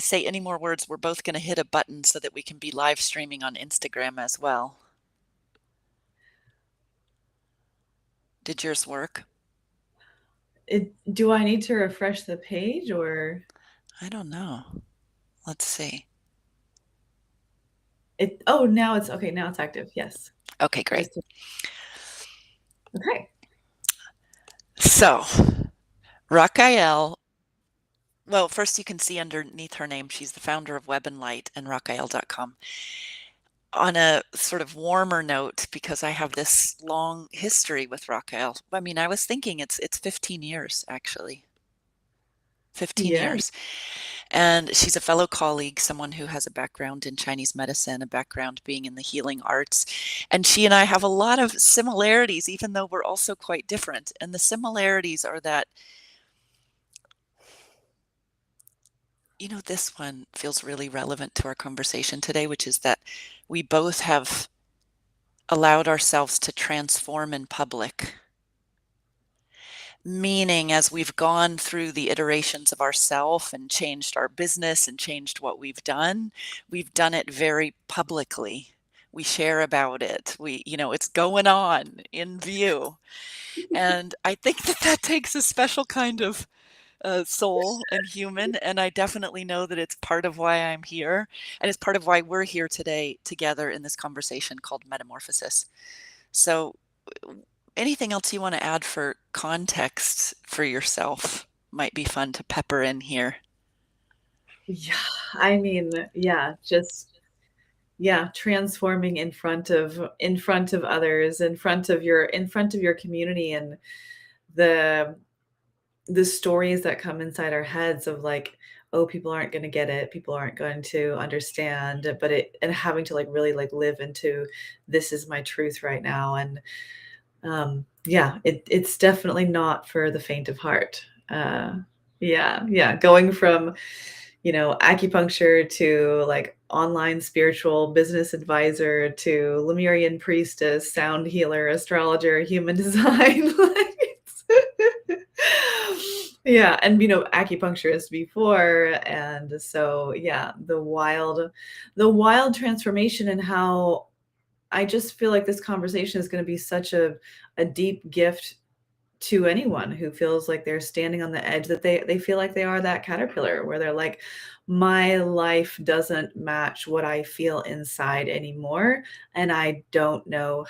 say any more words, we're both going to hit a button so that we can be live streaming on Instagram as well. Did yours work? Do I need to refresh the page or I don't know. Let's see. it? Oh, now it's okay. Now it's active. Yes. Okay, great. Just okay. So, Rakai'el, well, first you can see underneath her name, she's the founder of Webb and Light and Rakai'el.com. On a sort of warmer note, because I have this long history with Rakai'el. I mean, I was thinking it's 15 years actually. 15 Yeah. years. And she's a fellow colleague, someone who has a background in Chinese medicine, a background being in the healing arts. And she and I have a lot of similarities, even though we're also quite different. And the similarities are that, this one feels really relevant to our conversation today, which is that we both have allowed ourselves to transform in public. Meaning, as we've gone through the iterations of ourself and changed our business and changed what we've done it very publicly. We share about it. It's going on in view. And I think that takes a special kind of soul and human. And I definitely know that it's part of why I'm here. And it's part of why we're here today together in this conversation called Metamorphosis. So, anything else you want to add for context for yourself might be fun to pepper in here. Yeah. I mean, yeah, just yeah, transforming in front of others, in front of your community, and the the stories that come inside our heads of like, oh, people aren't going to get it, people aren't going to understand, but it and having to like really like live into this is my truth right now. And yeah, it's definitely not for the faint of heart. Yeah, yeah, going from acupuncture to like online spiritual business advisor to Lemurian priestess, sound healer, astrologer, human design. Yeah, and acupuncturist before, and so yeah, the wild transformation, and how I just feel like this conversation is going to be such a deep gift to anyone who feels like they're standing on the edge, that they feel like they are that caterpillar where they're like, my life doesn't match what I feel inside anymore, and I don't know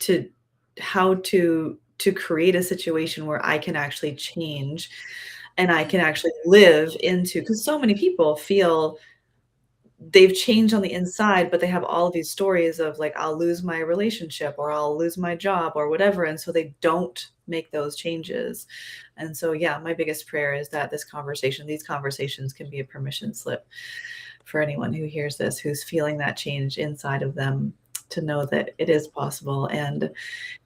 to how to create a situation where I can actually change and I can actually live into, because so many people feel they've changed on the inside, but they have all of these stories of like, I'll lose my relationship or I'll lose my job or whatever. And so they don't make those changes. And so, yeah, my biggest prayer is that these conversations can be a permission slip for anyone who hears this, who's feeling that change inside of them, to know that it is possible and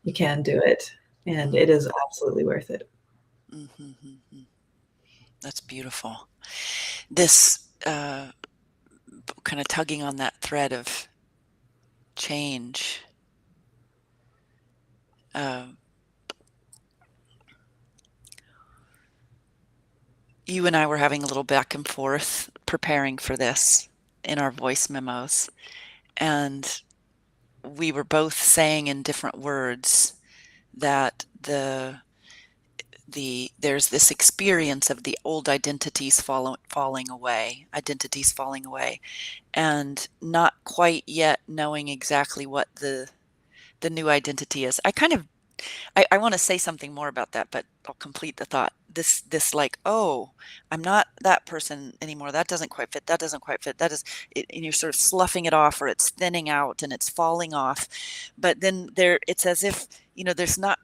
you can do it. And it is absolutely worth it. Mm-hmm. That's beautiful. This kind of tugging on that thread of change. Uh, you and I were having a little back and forth preparing for this in our voice memos, and we were both saying in different words that there's this experience of the old falling away, and not quite yet knowing exactly what the new identity is. I want to say something more about that, but I'll complete the thought. This like, oh, I'm not that person anymore. That doesn't quite fit. That doesn't quite fit. That is, and you're sort of sloughing it off, or it's thinning out and it's falling off. But then it's as if, there's not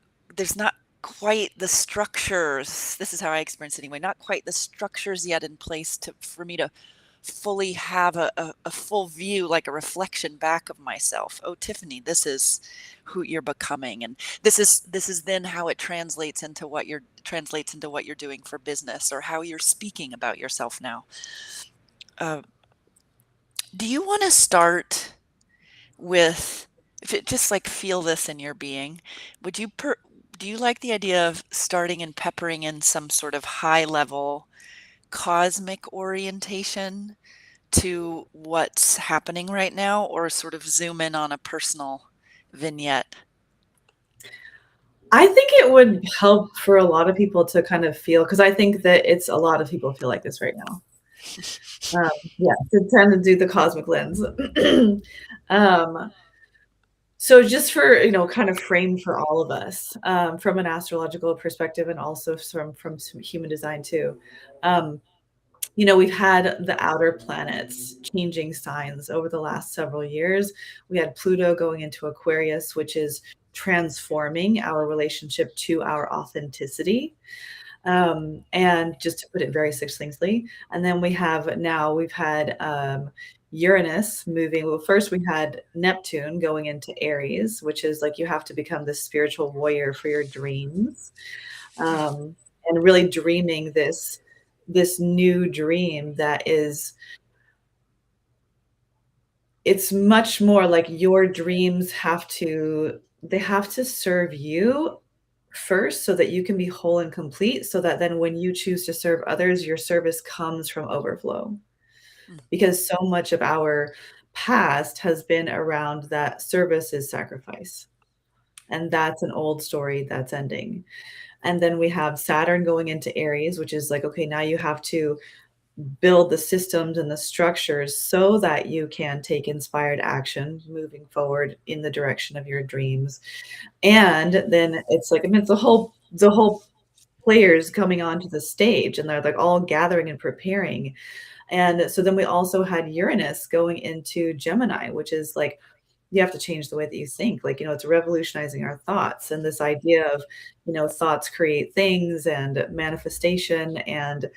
quite the structures. This is how I experience it anyway. Not quite the structures yet in place for me to fully have a full view, like a reflection back of myself. Oh, Tiffany, this is who you're becoming, and this is then how it translates into what you're doing for business, or how you're speaking about yourself now. uh, do you want to start with, if it just like feel this in your being, would you do you like the idea of starting and peppering in some sort of high level cosmic orientation to what's happening right now, or sort of zoom in on a personal vignette? I think it would help for a lot of people to kind of feel, because I think that it's a lot of people feel like this right now. Um, yeah, to tend to do the cosmic lens. Um, so just for, kind of frame for all of us, from an astrological perspective and also from some human design too. Um, we've had the outer planets changing signs over the last several years. We had Pluto going into Aquarius, which is transforming our relationship to our authenticity. And just to put it very succinctly, and then we've had Uranus moving. Well, first we had Neptune going into Aries, which is like you have to become the spiritual warrior for your dreams, and really dreaming this new dream that is, it's much more like your dreams they have to serve you first so that you can be whole and complete, so that then when you choose to serve others, your service comes from overflow. Mm, Because so much of our past has been around that service is sacrifice. And that's an old story that's ending. And then we have Saturn going into Aries, which is like, okay, now you have to build the systems and the structures so that you can take inspired action moving forward in the direction of your dreams. And then it's like, I mean, it's the whole players coming onto the stage, and they're like all gathering and preparing. And so then we also had Uranus going into Gemini, which is like you have to change the way that you think. Like, it's revolutionizing our thoughts, and this idea of, thoughts create things, and manifestation, and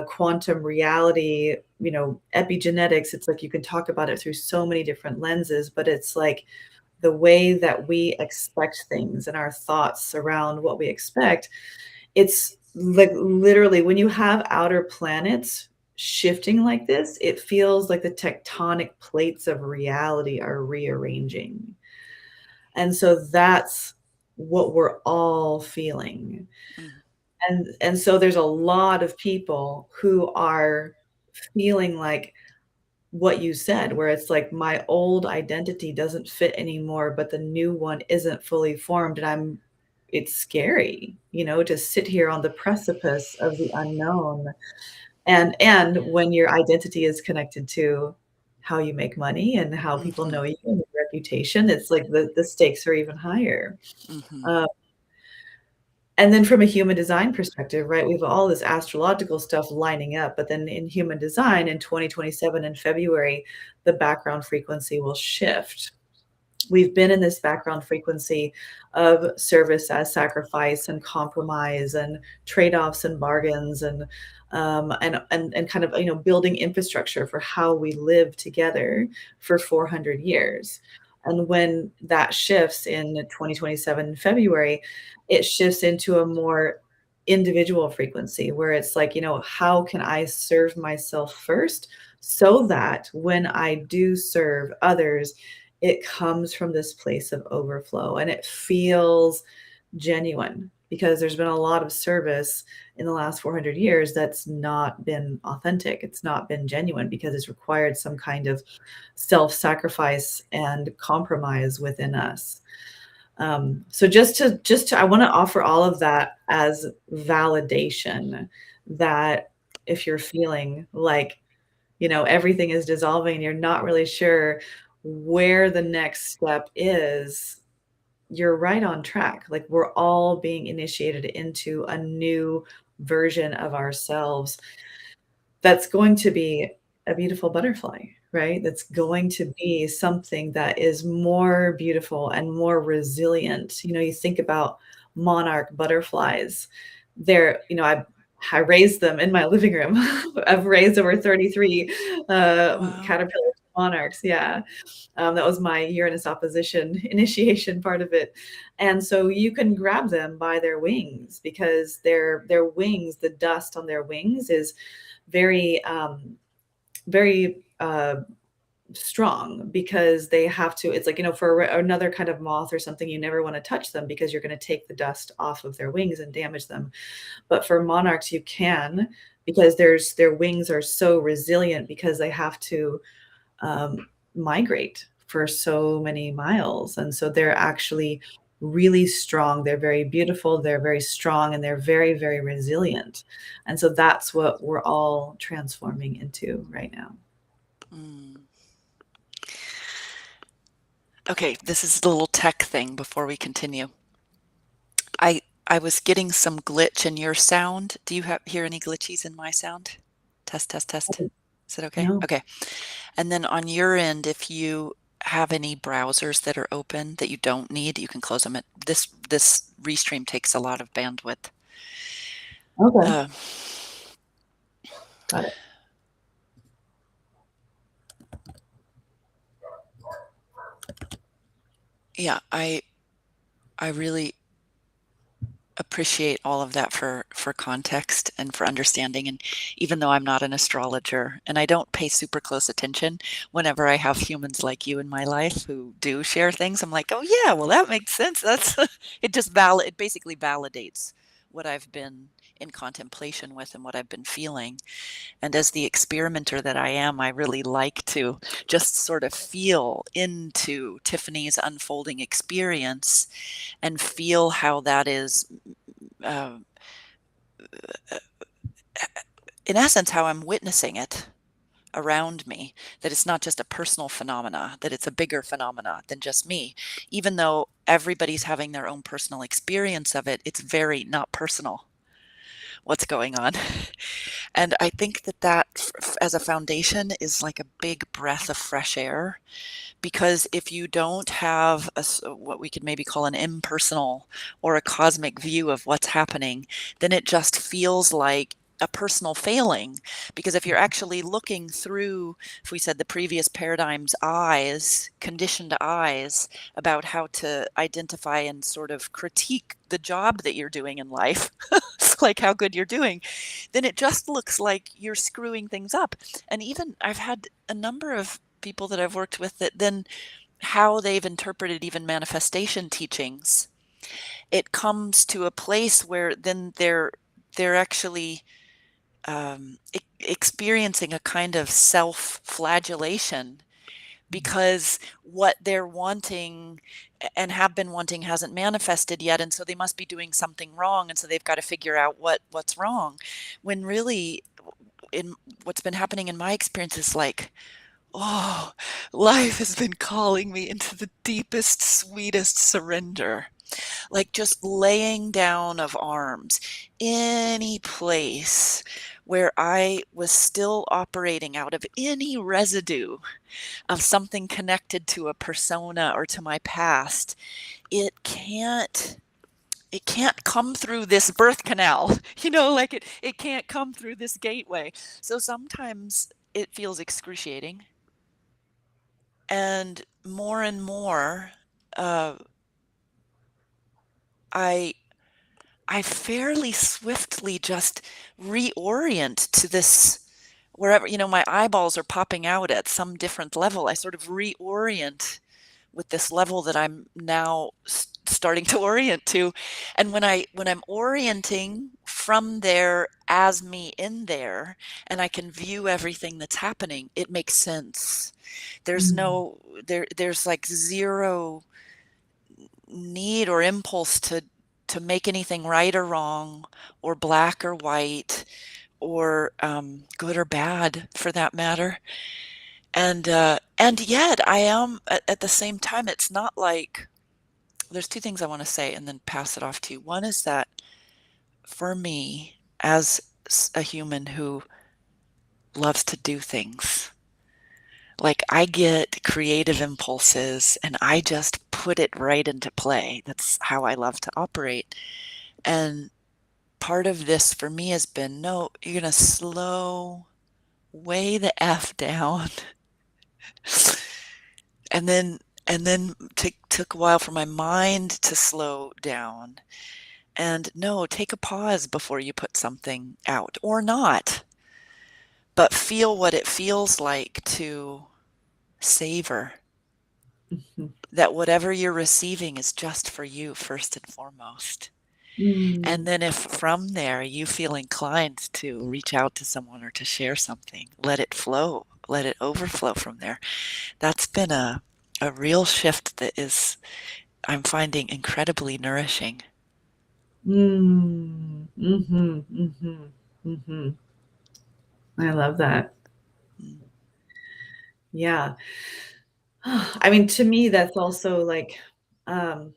quantum reality, epigenetics. It's like you can talk about it through so many different lenses, but it's like the way that we expect things and our thoughts around what we expect. It's like literally when you have outer planets shifting like this, it feels like the tectonic plates of reality are rearranging. And so that's what we're all feeling. mm, And so there's a lot of people who are feeling like what you said, where it's like my old identity doesn't fit anymore, but the new one isn't fully formed. And it's scary, to sit here on the precipice of the unknown. And when your identity is connected to how you make money and how people mhm, know you and your reputation, it's like the stakes are even higher. mhm, Uh, and then from a human design perspective, right, we have all this astrological stuff lining up, but then in human design in 2027 in February, the background frequency will shift. We've been in this background frequency of service as sacrifice and compromise and trade-offs and bargains, and kind of, building infrastructure for how we live together for 400 years. And when that shifts in 2027 February, it shifts into a more individual frequency where it's like, how can I serve myself first so that when I do serve others, it comes from this place of overflow and it feels genuine, because there's been a lot of service in the last 400 years that's not been authentic. It's not been genuine because it's required some kind of self-sacrifice and compromise within us. So I want to offer all of that as validation, that if you're feeling like, everything is dissolving and you're not really sure where the next step is, you're right on track. Like, we're all being initiated into a new version of ourselves that's going to be a beautiful butterfly, right? That's going to be something that is more beautiful and more resilient. You think about monarch butterflies. I raised them in my living room. I've raised over 33 wow, caterpillar monarchs. Yeah. That was my Uranus opposition initiation part of it. And so you can grab them by their wings, because their wings, the dust on their wings is very very strong, because they have to, it's like, for another kind of moth or something, you never want to touch them because you're going to take the dust off of their wings and damage them. But for monarchs, you can because their wings are so resilient because they have to migrate for so many miles. And so they're actually really strong. They're very beautiful. They're very strong and they're very, very resilient. And so that's what we're all transforming into right now. Mm. Okay, this is the little tech thing before we continue. I I was getting some glitch in your sound. Do you hear any glitchies in my sound? Test, test, test. Is it okay? No. Okay. And then on your end, if you have any browsers that are open that you don't need, you can close them. This restream takes a lot of bandwidth. Okay. Uh, Got it. yeah, I really appreciate all of that for context and for understanding. And even though I'm not an astrologer and I don't pay super close attention, whenever I have humans like you in my life who do share things, I'm like, oh yeah, well that makes sense. That's it basically validates what I've been in contemplation with and what I've been feeling. And as the experimenter that I am, I really like to just sort of feel into Tiffany's unfolding experience and feel how that is, uh, in essence, how I'm witnessing it around me, that it's not just a personal phenomena, that it's a bigger phenomena than just me. Even though everybody's having their own personal experience of it, it's very not personal what's going on. And I think that as a foundation is like a big breath of fresh air. Because if you don't have what we could maybe call an impersonal or a cosmic view of what's happening, then it just feels like a personal failing. Because if you're actually looking through, if we said the previous paradigm's eyes, conditioned eyes, about how to identify and sort of critique the job that you're doing in life, like how good you're doing, then it just looks like you're screwing things up. And even I've had a number of people that I've worked with that then how they've interpreted even manifestation teachings, it comes to a place where then they're actually experiencing a kind of self-flagellation because what they're wanting and have been wanting hasn't manifested yet, and so they must be doing something wrong, and so they've got to figure out what's wrong. When really, in what's been happening in my experience is like, oh, life has been calling me into the deepest, sweetest surrender. Like just laying down of arms. Any place where I was still operating out of any residue of something connected to a persona or to my past, it can't come through this birth canal. Like it can't come through this gateway. So sometimes it feels excruciating. And more, uh, I I fairly swiftly just reorient to this wherever, my eyeballs are popping out at some different level. I sort of reorient with this level that I'm now starting to orient to. And when I'm orienting from there as me in there, and I can view everything that's happening, it makes sense. There's Mm. no there's like zero need or impulse to make anything right or wrong or black or white or good or bad for that matter. And yet I am at the same time, it's not like there's two things I want to say and then pass it off to you. One is that for me, as a human who loves to do things, like I get creative impulses and I just put it right into play. That's how I love to operate. And part of this for me has been, no, you're going to slow way the F down. And then took a while for my mind to slow down. And no, take a pause before you put something out or not, but feel what it feels like to savor Mhm. that whatever you're receiving is just for you first and foremost. Mm. And then if from there you feel inclined to reach out to someone or to share something, let it flow, let it overflow from there. That's been a real shift that is I'm finding incredibly nourishing. Mm. Mhm, mhm, mhm. I love that. Mm, Yeah. I mean, to me, that's also like, um,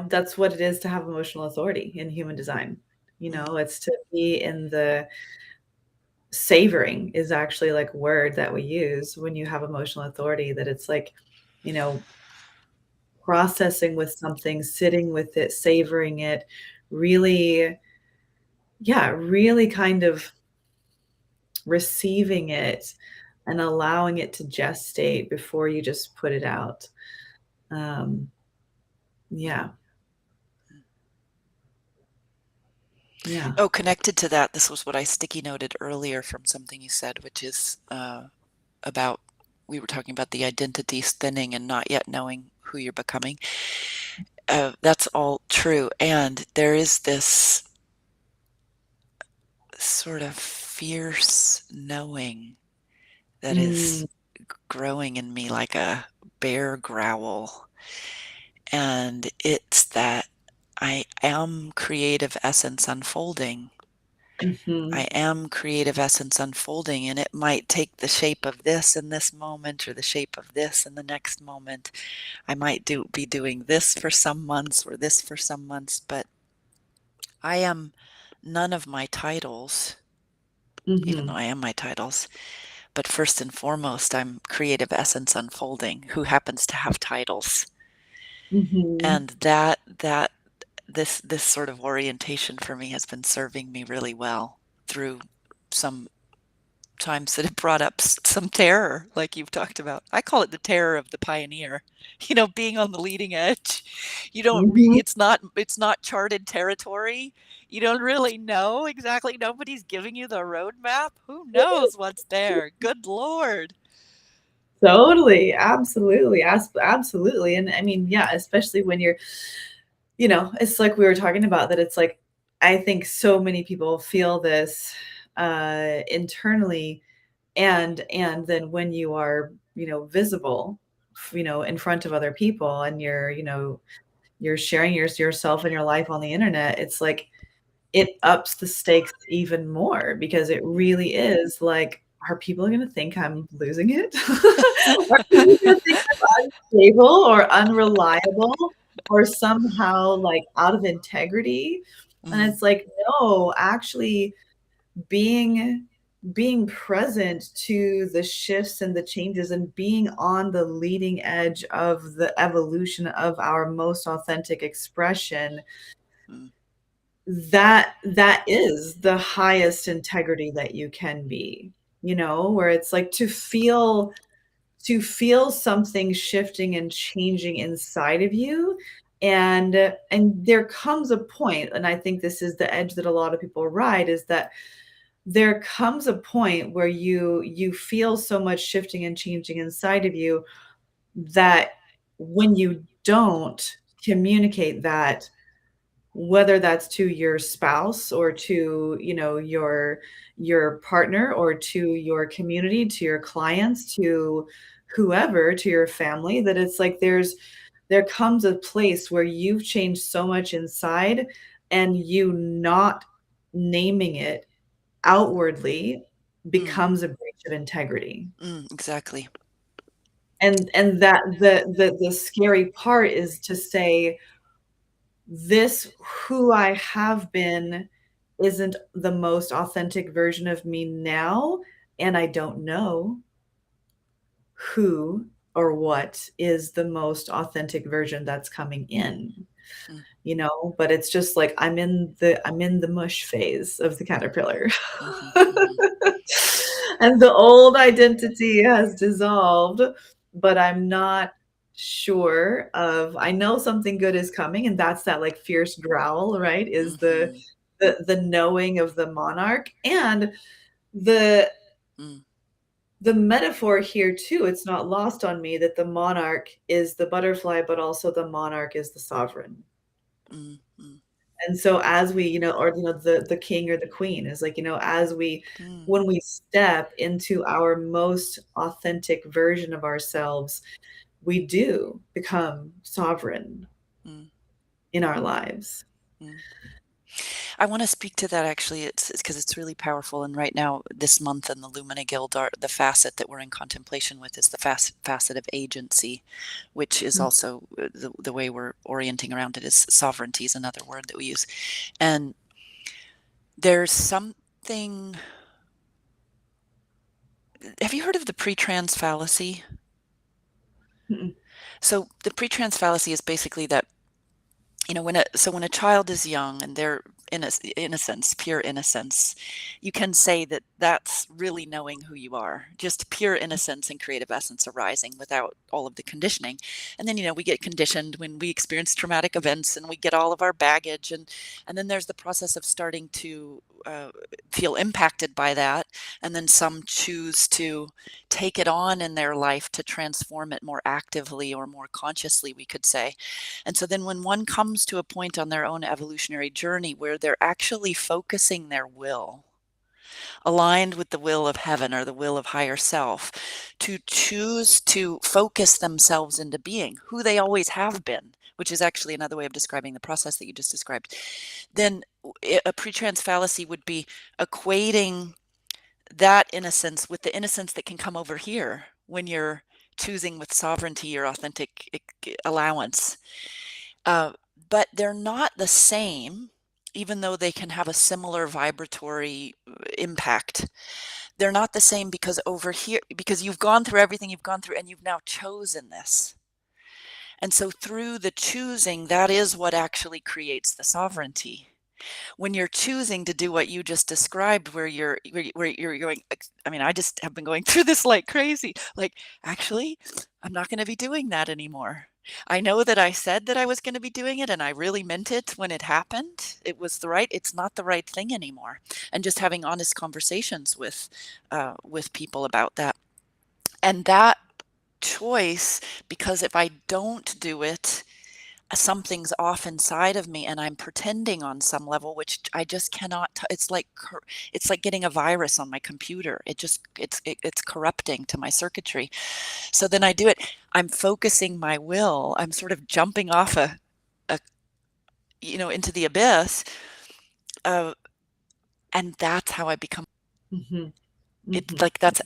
that's what it is to have emotional authority in human design. mm, It's to be in the savoring is actually like a word that we use when you have emotional authority, that it's like, you know, processing with something, sitting with it, savoring it, really, yeah, really kind of receiving it and allowing it to gestate before you just put it out. Um, mm. yeah, yeah. Oh, connected to that, this was what I sticky noted earlier from something you said, which is about we were talking about the identities thinning and not yet knowing who you're becoming. That's all true. And there is this sort of fierce knowing that Mm, is growing in me like a bear growl. And it's that I am creative essence unfolding. I mhm, am creative essence unfolding, and it might take the shape of this in this moment or the shape of this in the next moment. I might be doing this for some months or this for some months, but I am none of my titles, even though mhm, I am my titles. But first and foremost, I'm creative essence unfolding, who happens to have titles. mhm. And that this sort of orientation for me has been serving me really well through some times that have brought up some terror, like you've talked about. I call it the terror of the pioneer. Being on the leading edge. You don't re- Mhm. it's not charted territory. You don't really know exactly. Nobody's giving you the roadmap. Who knows what's there? Good Lord. Totally, absolutely, absolutely, and I mean, yeah, especially when it's like we were talking about that it's like, I think so many people feel this, internally, and then when you are, visible, in front of other people and you're sharing yourself and your life on the internet, it's like it ups the stakes even more because it really is like, are people gonna think I'm losing it? Are people gonna think I'm unstable or unreliable or somehow, like, out of integrity? And Mm, it's like, no, actually being present to the shifts and the changes and being on the leading edge of the evolution of our most authentic expression, mm, that is the highest integrity that you can be, where it's like to feel something shifting and changing inside of you, and there comes a point, and I think this is the edge that a lot of people ride, is that there comes a point where you feel so much shifting and changing inside of you that when you don't communicate that, whether that's to your spouse or to, your partner or to your community, to your clients, to whoever, to your family, that it's like there comes a place where you've changed so much inside, and you not naming it outwardly mm, becomes a breach of integrity. exactly. And that the scary part is to say, this who I have been isn't the most authentic version of me now, and I don't know who or what is the most authentic version that's coming in, Mm, but it's just like I'm in the mush phase of the caterpillar. mhm, mhm, And the old identity has dissolved, but I'm not sure of, I know something good is coming, and that's that, like, fierce growl, right? Is the mhm, the knowing of the monarch, and the mm, the metaphor here too, it's not lost on me that the monarch is the butterfly, but also the monarch is the sovereign. mm, mm. And so as we, or, the king or the queen is like, as we Mm, when we step into our most authentic version of ourselves, we do become sovereign mm, in our lives. mm. I wanna speak to that actually, it's 'cause it's really powerful, and right now, this month in the Lumina Guild, the facet that we're in contemplation with is the facet of agency, which is Mm, also, the way we're orienting around it is sovereignty is another word that we use, and there's something. Have you heard of the pre-trans fallacy? mm, So, the pre-trans fallacy is basically that, when a child is young and they're innocence, pure innocence, you can say that that's really knowing who you are, just pure innocence and creative essence arising without all of the conditioning. And then, we get conditioned when we experience traumatic events and we get all of our baggage, and then there's the process of starting to feel impacted by that, and then some choose to take it on in their life to transform it more actively or more consciously, we could say. And so then when one comes to a point on their own evolutionary journey where they're actually focusing their will aligned with the will of heaven or the will of higher self to choose to focus themselves into being who they always have been, which is actually another way of describing the process that you just described, then a pre-trans fallacy would be equating that innocence with the innocence that can come over here when you're choosing with sovereignty or authentic allowance. Uh, but they're not the same, even though they can have a similar vibratory impact. They're not the same because over here, because you've gone through everything you've gone through and you've now chosen this. And so through the choosing, that is what actually creates the sovereignty. When you're choosing to do what you just described, where you're going, I mean, I just have been going through this like crazy. Like, actually, I'm not going to be doing that anymore. I know that I said that I was going to be doing it and I really meant it when it happened. It's not the right thing anymore. And just having honest conversations with people about that. And that choice, because if I don't do it, something's off inside of me and I'm pretending on some level, which I just cannot it's like getting a virus on my computer. It's corrupting to my circuitry. So then I do it. I'm focusing my will. I'm sort of jumping off a into the abyss, uh, and that's how I become mhm, it mhm, like that's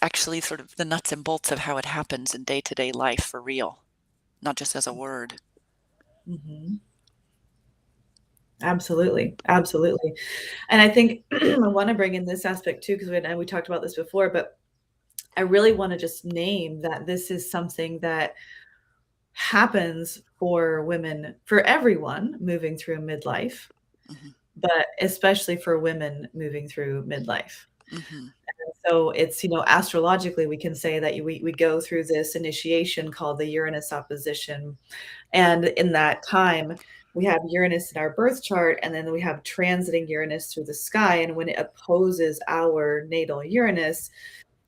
actually sort of the nuts and bolts of how it happens in day-to-day life for real, not just as a word. mhm. Absolutely, absolutely. And I think I wanna bring in this aspect too, because we talked about this before, but I really wanna just name that this is something that happens for women, for everyone moving through midlife, Mhm. but especially for women moving through midlife. Mhm. So it's, astrologically, we can say that we go through this initiation called the Uranus opposition. And in that time, we have Uranus in our birth chart, and then we have transiting Uranus through the sky. And when it opposes our natal Uranus,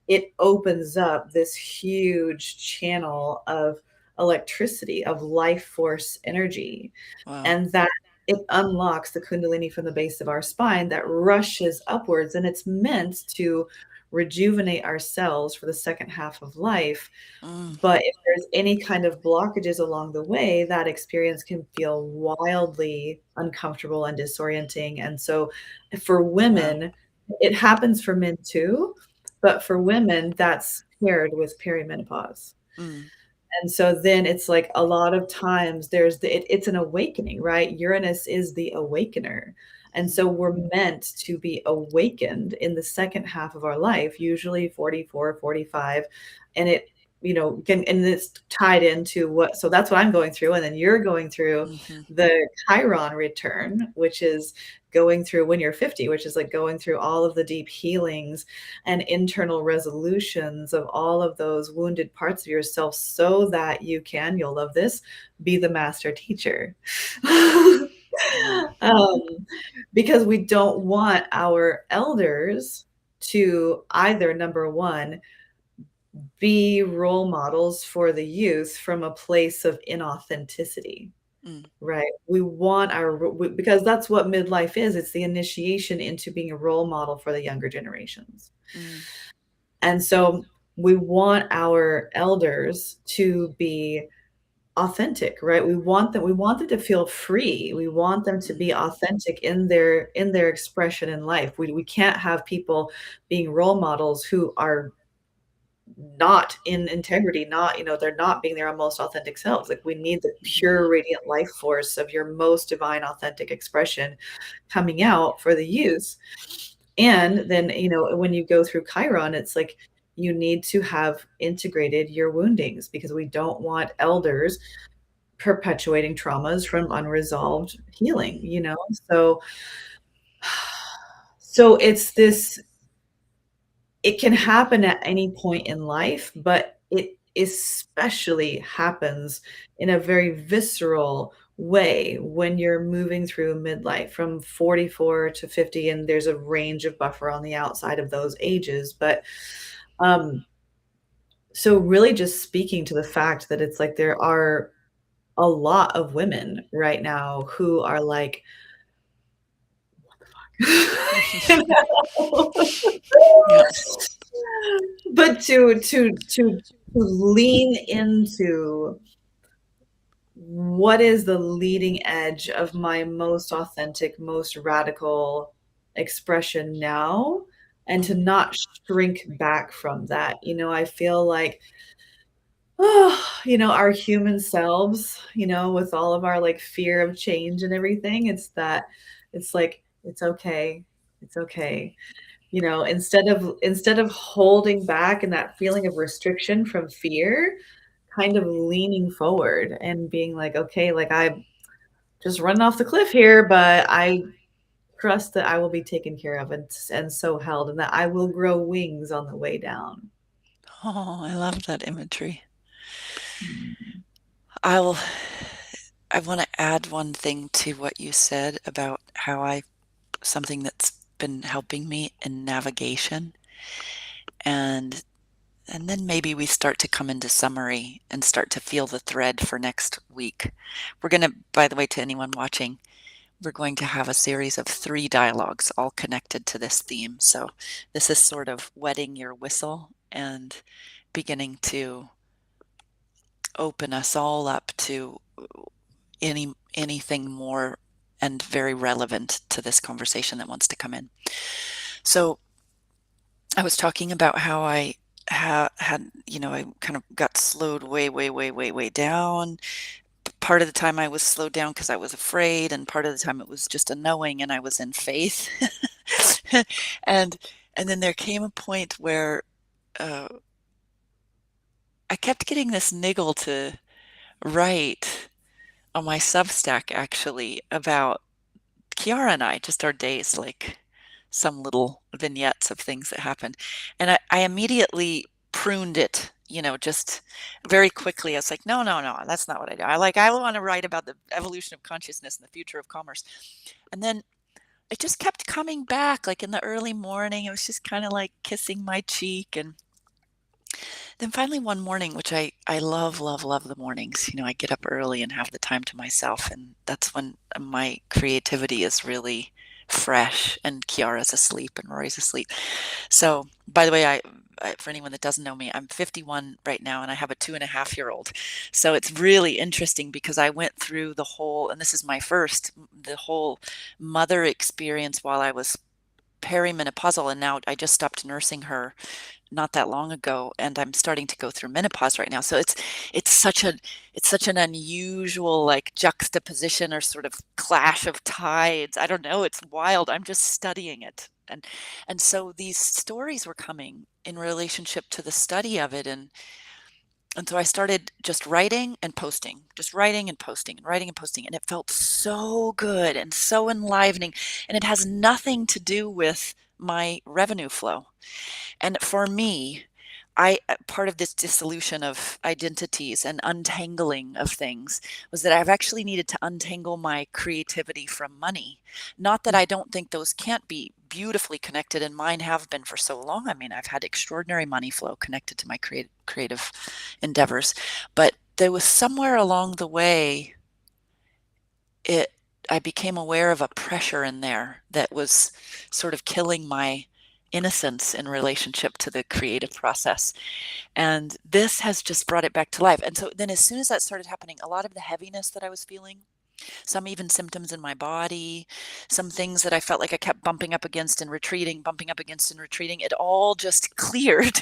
it opens up this huge channel of electricity, of life force energy, Wow. and that it unlocks the kundalini from the base of our spine that rushes upwards, and it's meant to rejuvenate our cells for the second half of life. Mm. But if there's any kind of blockages along the way, that experience can feel wildly uncomfortable and disorienting. And so for Wow. women, it happens for men too, but for women, that's paired with perimenopause. Mm. And so then it's like a lot of times it's an awakening, right? Uranus is the awakener. And Mhm. so we're meant to be awakened in the second half of our life, usually 44, 45. And and it's tied into so that's what I'm going through. And then you're going through Mhm. the Chiron return, which is going through when you're 50, which is like going through all of the deep healings and internal resolutions of all of those wounded parts of yourself so that you'll love this, be the master teacher. Mm. um, because we don't want our elders to either, number one, be role models for the youth from a place of inauthenticity. Mm, right? We want because that's what midlife is. It's the initiation into being a role model for the younger generations. mm, And so we want our elders to be authentic, right? We want them to feel free. We want them to mm, be authentic in their expression in life. We can't have people being role models who are not in integrity, not, they're not being their most authentic selves. Like, we need the mhm, pure radiant life force of your most divine authentic expression coming out for the youth. And then, when you go through Chiron, it's like you need to have integrated your woundings, because we don't want elders perpetuating traumas from unresolved healing, mm, So so it's this it can happen at any point in life, but it especially happens in a very visceral way when you're moving through midlife from 44 to 50, and there's a range of buffer on the outside of those ages. But um so really just speaking to the fact that it's like there are a lot of women right now who are like, you know? yeah. But to lean into what is the leading edge of my most authentic, most radical expression now, and to Mm, not shrink back from that. I feel like, our human selves, with all of our like fear of change and everything, it's like, it's okay. It's okay. Instead of holding back and that feeling of restriction from fear, kind of leaning forward and being like, okay, like, I'm just running off the cliff here, but I trust that I will be taken care of, and so held, and that I will grow wings on the way down. oh, I love that imagery. Mm. I'll I wanna add one thing to what you said about how I something that's been helping me in navigation, and and then maybe we start to come into summary and start to feel the thread for next week. We're gonna by the way, to anyone watching, we're going to have a series of 3 dialogues all connected to this theme, so this is sort of wetting your whistle and beginning to open us all up to anything more and very relevant to this conversation that wants to come in. So I was talking about how I had, I kind of got slowed way, way, way, way, way down. Part of the time I was slowed down because I was afraid, and part of the time it was just a knowing, and I was in faith. and and then there came a point where uh, I kept getting this niggle to write on my Substack actually about Kiara and I, just our days, like some little vignettes of things that happened. And I immediately pruned it, just very quickly. I was like, no, no, no, that's not what I do. I want to write about the evolution of consciousness and the future of commerce. And then it just kept coming back, like in the early morning. It was just kind of like kissing my cheek. And then finally one morning, which I love, love, love the mornings, I get up early and have the time to myself, and that's when my creativity is really fresh, and Kiara's asleep and Rory's asleep. So, by the way, for anyone that doesn't know me, I'm 51 right now, and I have a 2.5-year-old. So it's really interesting because I went through the whole, and this is my first, the whole mother experience while I was perimenopausal, and now I just stopped nursing her not that long ago, and I'm starting to go through menopause right now. So it's such a it's such an unusual like juxtaposition or sort of clash of tides. I don't know, it's wild. I'm just studying it. And so these stories were coming in relationship to the study of it, and so I started just writing and posting, just writing and posting and writing and posting, and it felt so good and so enlivening, and it has nothing to do with my revenue flow. And for me, part of this dissolution of identities and untangling of things was that I've actually needed to untangle my creativity from money. Not that I don't think those can't be beautifully connected, and mine have been for so long. I mean, I've had extraordinary money flow connected to my creative endeavors, but there was somewhere along the way it I became aware of a pressure in there that was sort of killing my innocence in relationship to the creative process. And this has just brought it back to life. And so then as soon as that started happening, a lot of the heaviness that I was feeling, some even symptoms in my body, some things that I felt like I kept bumping up against and retreating, bumping up against and retreating, it all just cleared.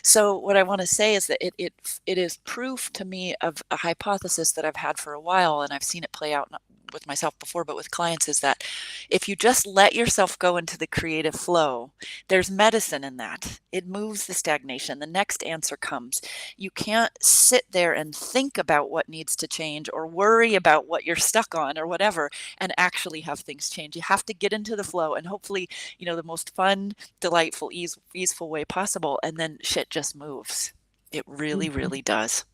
So what I want to say is that it is proof to me of a hypothesis that I've had for a while, and I've seen it play out not with myself before, but with clients, is that if you just let yourself go into the creative flow, there's medicine in that. It moves the stagnation. The next answer comes. You can't sit there and think about what needs to change or worry about what you're stuck on or whatever and actually have things change. You have to get into the flow and hopefully, the most fun, delightful, easeful way possible. And then shit just moves. It really, Mhm, really does.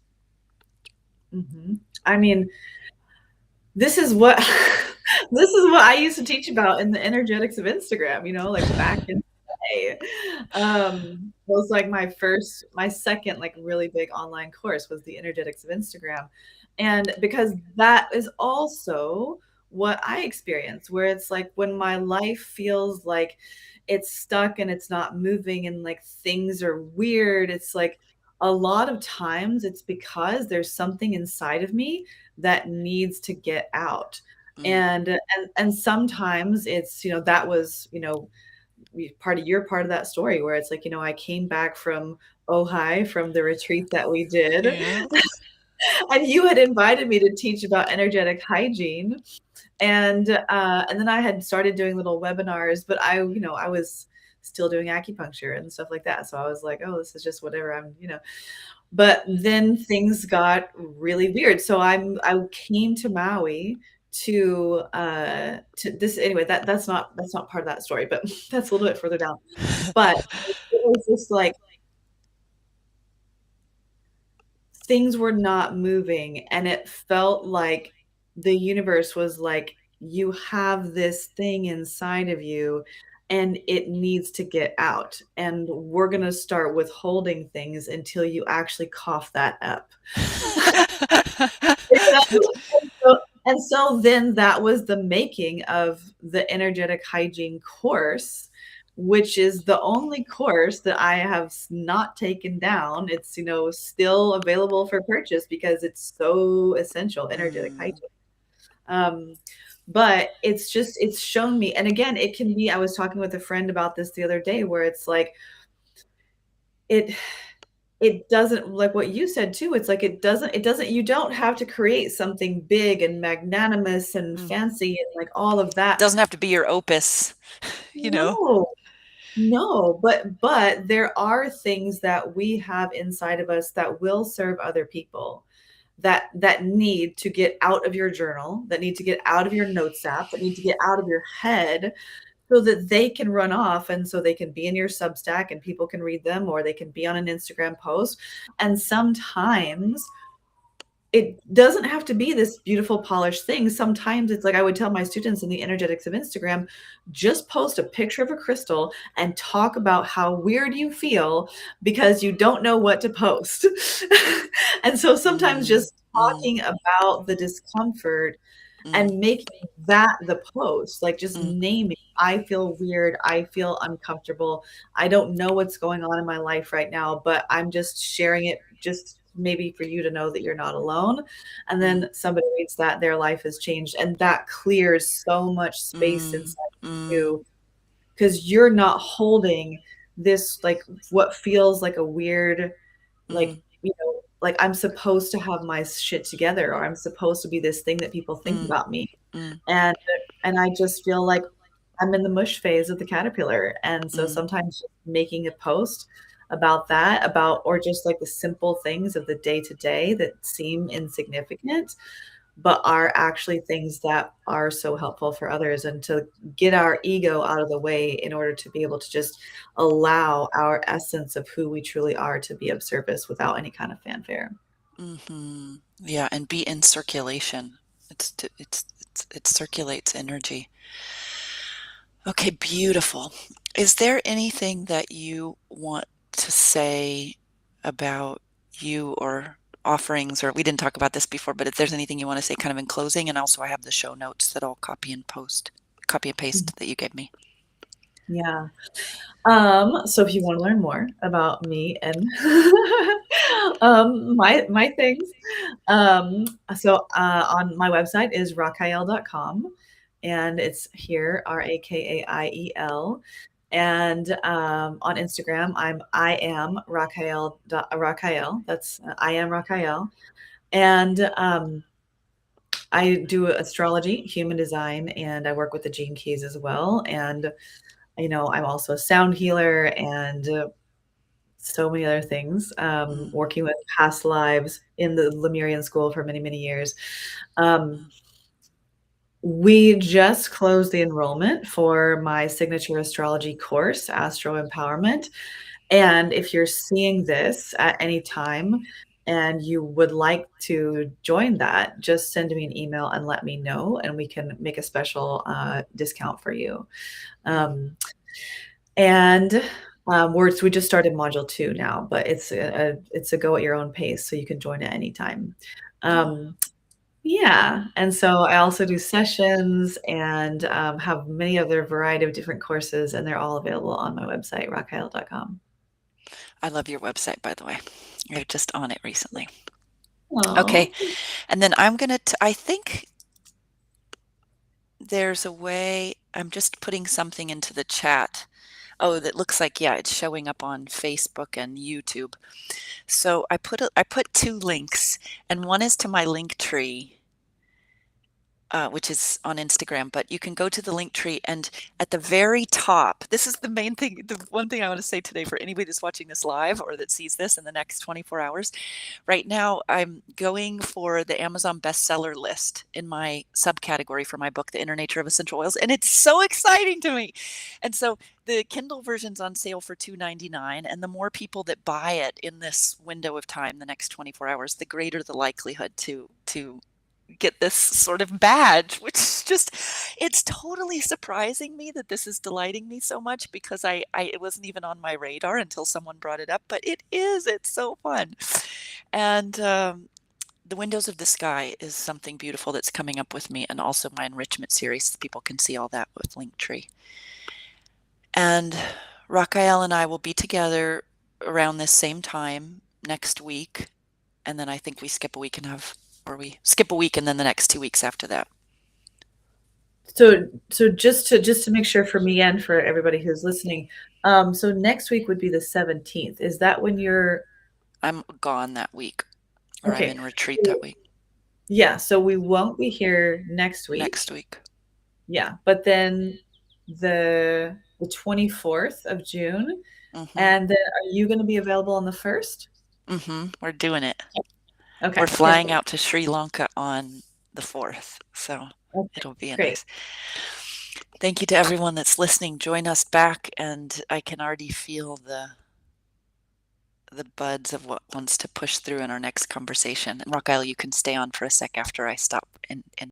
mhm. I mean, this is what this is what I used to teach about in the energetics of Instagram, like back in the day. Was like my second like really big online course was the energetics of Instagram. And because that is also what I experience, where it's like when my life feels like it's stuck and it's not moving and like things are weird, it's like a lot of times it's because there's something inside of me that needs to get out. Mm. And sometimes it's, that was, part of that story where it's like, I came back from Ojai from the retreat that we did. Yeah. And you had invited me to teach about energetic hygiene. And then I had started doing little webinars, but I was still doing acupuncture and stuff like that. So I was like, oh, this is just whatever but then things got really weird. So I came to Maui to this anyway, that's not part of that story, but that's a little bit further down. But it was just like things were not moving and it felt like the universe was like, you have this thing inside of you and it needs to get out, and we're going to start withholding things until you actually cough that up. And so then that was the making of the energetic hygiene course, which is the only course that I have not taken down. It's, still available for purchase because it's so essential, energetic Mm. hygiene. Um, but it's shown me, and again, it can be, I was talking with a friend about this the other day, where it's like, it it doesn't, like what you said too, it's like it doesn't you don't have to create something big and magnanimous and Mm. fancy and like all of that. Doesn't have to be your opus, you know? No, no, but there are things that we have inside of us that will serve other people, that need to get out of your journal, that need to get out of your notes app, that need to get out of your head so that they can run off, and so they can be in your Substack and people can read them, or they can be on an Instagram post. And sometimes it doesn't have to be this beautiful polished thing. Sometimes it's like I would tell my students in the energetics of Instagram, just post a picture of a crystal and talk about how weird you feel because you don't know what to post. And so sometimes Mm. just Mm. talking about the discomfort Mm. and making that the post, like just Mm. naming, I feel weird, I feel uncomfortable, I don't know what's going on in my life right now, but I'm just sharing it just maybe for you to know that you're not alone. And Mm. then somebody reads that, their life has changed, and that clears so much space Mm. inside Mm. you because you're not holding this like what feels like a weird, like, Mm. like I'm supposed to have my shit together, or I'm supposed to be this thing that people think Mm. about me. Mm. And I just feel like I'm in the mush phase of the caterpillar. And so Mm. sometimes just making a post about that, about, or just like the simple things of the day to day that seem insignificant, but are actually things that are so helpful for others, and to get our ego out of the way in order to be able to just allow our essence of who we truly are to be of service without any kind of fanfare. Mhm. Yeah, and be in circulation. It circulates energy. Okay, beautiful. Is there anything that you want to say about you or offerings, or we didn't talk about this before, but if there's anything you want to say kind of in closing, and also I have the show notes that I'll copy and paste that you gave me. Yeah. So if you want to learn more about me and my things, um, on my website is rakaiel.com, and it's here Rakaiel. And on Instagram, I am Rakaiel. That's I am Rakaiel. And I do astrology, human design, and I work with the gene keys as well. And I'm also a sound healer and so many other things, Mm, working with past lives in the Lemurian school for many, many years. Um, mm, we just closed the enrollment for my signature astrology course, Astro Empowerment. And if you're seeing this at any time and you would like to join that, just send me an email and let me know, and we can make a special discount for you. mm. Um, And, we just started module 2 now, but it's a go at your own pace, so you can join at any time. Oh, Um, yeah, and so I also do sessions and, have many other variety of different courses, and they're all available on my website, rakaiel.com. I love your website, by the way. You're just on it recently. Okay, Aw. and then I'm gonna. I think there's a way. I'm just putting something into the chat. Oh, that looks like, yeah, it's showing up on Facebook and YouTube. So I put two links, and one is to my link tree, which is on Instagram, but you can go to the link tree, and at the very top, this is the main thing, the one thing I want to say today for anybody that's watching this live or that sees this in the next 24 hours. Right now, I'm going for the Amazon bestseller list in my subcategory for my book, The Inner Nature of Essential Oils, and it's so exciting to me. And so the Kindle version's on sale for $2.99, and the more people that buy it in this window of time, the next 24 hours, the greater the likelihood to get this sort of badge, which just it's totally surprising me that this is delighting me so much, because I it wasn't even on my radar until someone brought it up, but it is, it's so fun. And the Windows of the Sky is something beautiful that's coming up with me, and also my enrichment series. People can see all that with Linktree. And Rakai'el and I will be together around this same time next week, and then I think we skip a week and have or we skip a week and then the next 2 weeks after that. So just to make sure for me and for everybody who's listening, so next week would be the 17th. Is that when you're I'm gone that week, or I'm okay. in retreat that So week. yeah, so we won't be here next week. Next week. Yeah, but then the 24th of June, Mhm. and then are you gonna be available on the 1st? Mhm. We're doing it. We're Okay, flying perfect. out to Sri Lanka on the 4th, so Okay, it'll be a great. nice. Thank you to everyone that's listening. Join us back, and I can already feel the buds of what wants to push through in our next conversation. And Rakai'el, you can stay on for a sec after I stop and